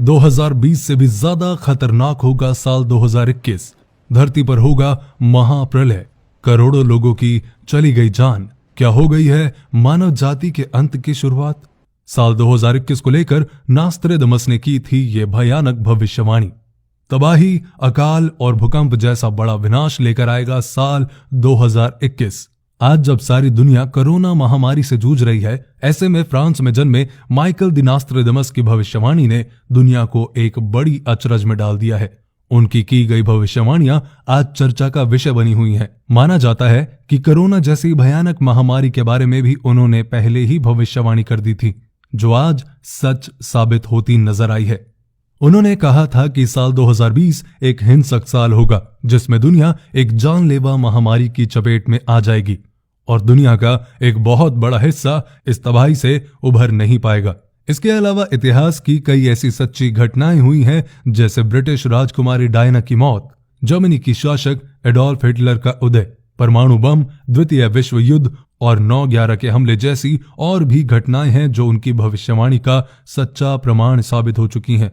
2020 से भी ज्यादा खतरनाक होगा साल 2021। धरती पर होगा महाप्रलय, करोड़ों लोगों की चली गई जान। क्या हो गई है मानव जाति के अंत की शुरुआत? साल 2021 को लेकर नास्ट्रेडमस ने की थी ये भयानक भविष्यवाणी। तबाही, अकाल और भूकंप जैसा बड़ा विनाश लेकर आएगा साल 2021। आज जब सारी दुनिया कोरोना महामारी से जूझ रही है, ऐसे में फ्रांस में जन्मे माइकल दी नास्ट्रेडमस की भविष्यवाणी ने दुनिया को एक बड़ी अचरज में डाल दिया है। उनकी की गई भविष्यवाणियां आज चर्चा का विषय बनी हुई हैं। माना जाता है कि कोरोना जैसी भयानक महामारी के बारे में भी उन्होंने पहले ही भविष्यवाणी कर दी थी, जो आज सच साबित होती नजर आई है। उन्होंने कहा था कि साल 2020 एक हिंसक साल होगा, जिसमें दुनिया एक जानलेवा महामारी की चपेट में आ जाएगी और दुनिया का एक बहुत बड़ा हिस्सा इस तबाही से उभर नहीं पाएगा। इसके अलावा इतिहास की कई ऐसी सच्ची घटनाएं हुई हैं, जैसे ब्रिटिश राजकुमारी डायना की मौत, जर्मनी की शासक एडोल्फ हिटलर का उदय, परमाणु बम, द्वितीय विश्व युद्ध और 9/11 के हमले जैसी और भी घटनाएं हैं जो उनकी भविष्यवाणी का सच्चा प्रमाण साबित हो चुकी हैं।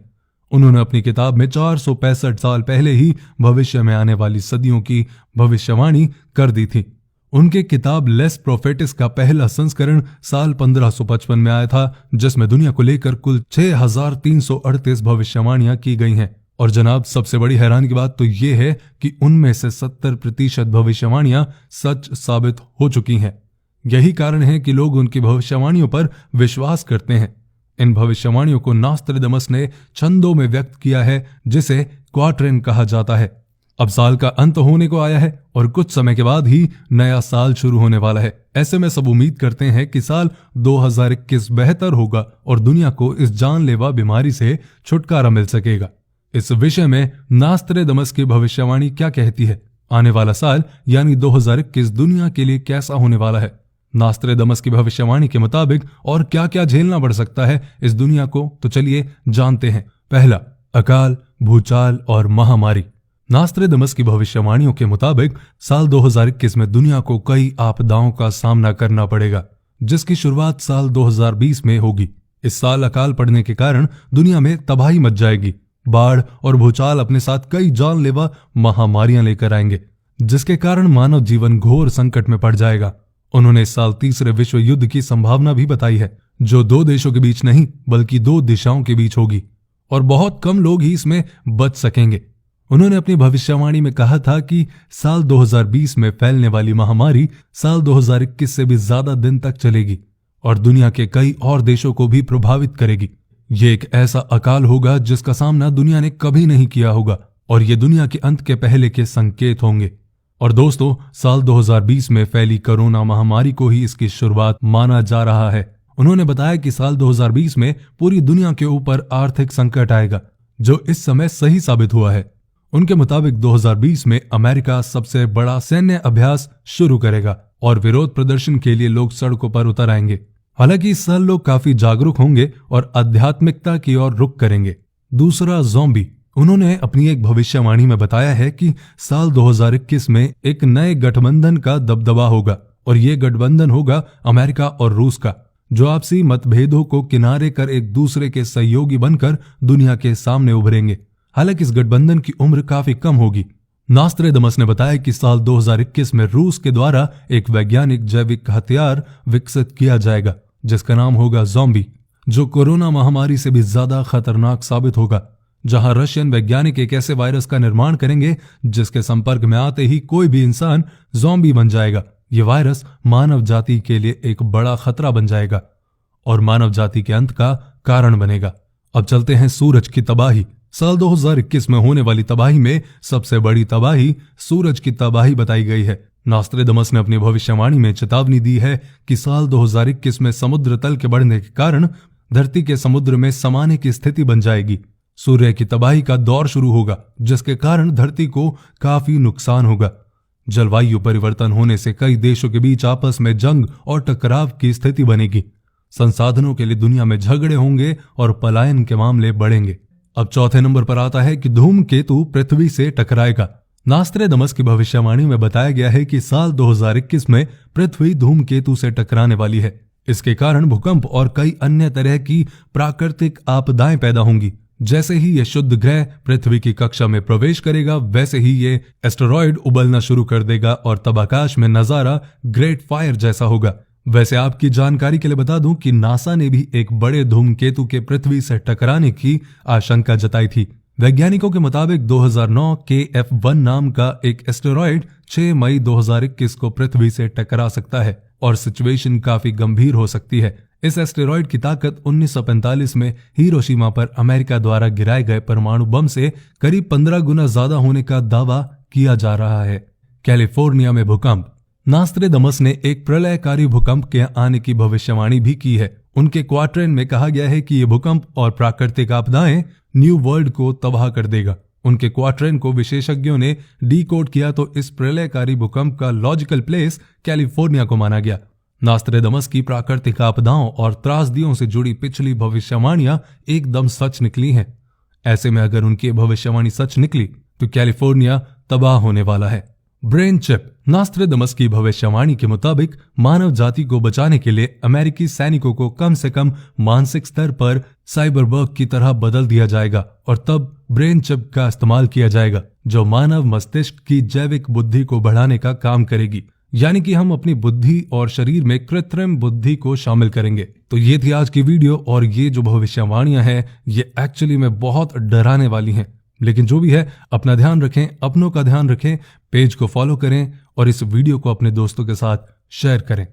उन्होंने अपनी किताब में 465 साल पहले ही भविष्य में आने वाली सदियों की भविष्यवाणी कर दी थी। उनके किताब लेस प्रोफेटिस का पहला संस्करण साल 1555 में आया था, जिसमें दुनिया को लेकर कुल 6338 भविष्यवाणियां की गई हैं। और जनाब, सबसे बड़ी हैरानी की बात तो ये है कि उनमें से 70% भविष्यवाणियां सच साबित हो चुकी हैं। यही कारण है कि लोग उनकी भविष्यवाणियों पर विश्वास करते हैं। इन भविष्यवाणियों को नास्ट्रेडमस ने छंदों में व्यक्त किया है, जिसे क्वाट्रेन कहा जाता है। अब साल का अंत होने को आया है और कुछ समय के बाद ही नया साल शुरू होने वाला है। ऐसे में सब उम्मीद करते हैं कि साल 2021 बेहतर होगा और दुनिया को इस जानलेवा बीमारी से छुटकारा मिल सकेगा। इस विषय में नास्ट्रेडमस की भविष्यवाणी क्या कहती है? आने वाला साल यानी 2021 दुनिया के लिए कैसा होने वाला है? नास्ट्रेडमस की भविष्यवाणी के मुताबिक और क्या क्या झेलना पड़ सकता है इस दुनिया को, तो चलिए जानते हैं। पहला, अकाल, भूचाल और महामारी। नास्ट्रेडमस की भविष्यवाणियों के मुताबिक साल 2021 में दुनिया को कई आपदाओं का सामना करना पड़ेगा, जिसकी शुरुआत साल 2020 में होगी। इस साल अकाल पड़ने के कारण दुनिया में तबाही मच जाएगी। बाढ़ और भूचाल अपने साथ कई जानलेवा महामारियां लेकर आएंगे, जिसके कारण मानव जीवन घोर संकट में पड़ जाएगा। उन्होंने इस साल तीसरे विश्व युद्ध की संभावना भी बताई है, जो 2 देशों के बीच नहीं बल्कि 2 दिशाओं के बीच होगी और बहुत कम लोग ही इसमें बच सकेंगे। उन्होंने अपनी भविष्यवाणी में कहा था कि साल 2020 में फैलने वाली महामारी साल 2021 से भी ज्यादा दिन तक चलेगी और दुनिया के कई और देशों को भी प्रभावित करेगी। ये एक ऐसा अकाल होगा जिसका सामना दुनिया ने कभी नहीं किया होगा और ये दुनिया के अंत के पहले के संकेत होंगे। और दोस्तों, साल 2020 में फैली कोरोना महामारी को ही इसकी शुरुआत माना जा रहा है। उन्होंने बताया कि साल 2020 में पूरी दुनिया के ऊपर आर्थिक संकट आएगा, जो इस समय सही साबित हुआ है। उनके मुताबिक 2020 में अमेरिका सबसे बड़ा सैन्य अभ्यास शुरू करेगा और विरोध प्रदर्शन के लिए लोग सड़कों पर उतर आएंगे। हालांकि इस साल लोग काफी जागरूक होंगे और आध्यात्मिकता की ओर रुख करेंगे। दूसरा, ज़ॉम्बी। उन्होंने अपनी एक भविष्यवाणी में बताया है कि साल 2021 में एक नए गठबंधन का दबदबा होगा और ये गठबंधन होगा अमेरिका और रूस का, जो आपसी मतभेदों को किनारे कर एक दूसरे के सहयोगी बनकर दुनिया के सामने उभरेंगे। हालांकि इस गठबंधन की उम्र काफी कम होगी। नास्ट्रेडमस ने बताया कि साल 2021 में रूस के द्वारा एक वैज्ञानिक जैविक हथियार विकसित किया जाएगा, जिसका नाम होगा ज़ॉम्बी, जो कोरोना महामारी से भी ज्यादा खतरनाक साबित होगा। जहां रशियन वैज्ञानिक एक ऐसे वायरस का निर्माण करेंगे जिसके संपर्क में आते ही कोई भी इंसान ज़ॉम्बी बन जाएगा। ये वायरस मानव जाति के लिए एक बड़ा खतरा बन जाएगा और मानव जाति के अंत का कारण बनेगा। अब चलते हैं सूरज की तबाही। साल 2021 में होने वाली तबाही में सबसे बड़ी तबाही सूरज की तबाही बताई गई है। नास्ट्रेडमस ने अपनी भविष्यवाणी में चेतावनी दी है कि साल 2021 में समुद्र तल के बढ़ने के कारण धरती के समुद्र में समाने की स्थिति बन जाएगी। सूर्य की तबाही का दौर शुरू होगा, जिसके कारण धरती को काफी नुकसान होगा। जलवायु परिवर्तन होने से कई देशों के बीच आपस में जंग और टकराव की स्थिति बनेगी। संसाधनों के लिए दुनिया में झगड़े होंगे और पलायन के मामले बढ़ेंगे। अब चौथे नंबर पर आता है कि धूमकेतु पृथ्वी से टकराएगा। नास्ट्रेडमस की भविष्यवाणी में बताया गया है कि साल 2021 में पृथ्वी धूमकेतु से टकराने वाली है। इसके कारण भूकंप और कई अन्य तरह की प्राकृतिक आपदाएं पैदा होंगी। जैसे ही ये शुद्ध ग्रह पृथ्वी की कक्षा में प्रवेश करेगा वैसे ही ये एस्टेरॉयड उबलना शुरू कर देगा और तब आकाश में नजारा ग्रेट फायर जैसा होगा। वैसे आपकी जानकारी के लिए बता दूं कि नासा ने भी एक बड़े धूमकेतु के पृथ्वी से टकराने की आशंका जताई थी। वैज्ञानिकों के मुताबिक 2009 KF1 नाम का एक एस्टेरॉयड 6 मई 2021 को पृथ्वी से टकरा सकता है और सिचुएशन काफी गंभीर हो सकती है। इस एस्टेरॉयड की ताकत 1945 में हिरोशिमा पर अमेरिका द्वारा गिराए गए परमाणु बम से करीब 15 गुना ज्यादा होने का दावा किया जा रहा है। कैलिफोर्निया में भूकंप। नास्ट्रेडमस ने एक प्रलयकारी भूकंप के आने की भविष्यवाणी भी की है। उनके क्वाड्रेंट में कहा गया है कि ये भूकंप और प्राकृतिक आपदाएं न्यू वर्ल्ड को तबाह कर देगा। उनके क्वाड्रेंट को विशेषज्ञों ने डिकोड किया तो इस प्रलयकारी भूकंप का लॉजिकल प्लेस कैलिफोर्निया को माना गया। नास्ट्रेडमस की प्राकृतिक आपदाओं और त्रासदियों से जुड़ी पिछली भविष्यवाणियां एकदम सच निकली हैं। ऐसे में अगर उनकी भविष्यवाणी सच निकली तो कैलिफोर्निया तबाह होने वाला है। Brain chip. नास्ट्रेडमस की भविष्यवाणी के मुताबिक मानव जाति को बचाने के लिए अमेरिकी सैनिकों को कम से कम मानसिक स्तर पर साइबरबर्ग की तरह बदल दिया जाएगा और तब ब्रेन चिप का इस्तेमाल किया जाएगा जो मानव मस्तिष्क की जैविक बुद्धि को बढ़ाने का काम करेगी। यानी कि हम अपनी बुद्धि और शरीर में कृत्रिम बुद्धि को शामिल करेंगे। तो ये थी आज की वीडियो और ये जो भविष्यवाणियां हैं ये एक्चुअली में बहुत डराने वाली हैं। लेकिन जो भी है अपना ध्यान रखें, अपनों का ध्यान रखें, पेज को फॉलो करें और इस वीडियो को अपने दोस्तों के साथ शेयर करें।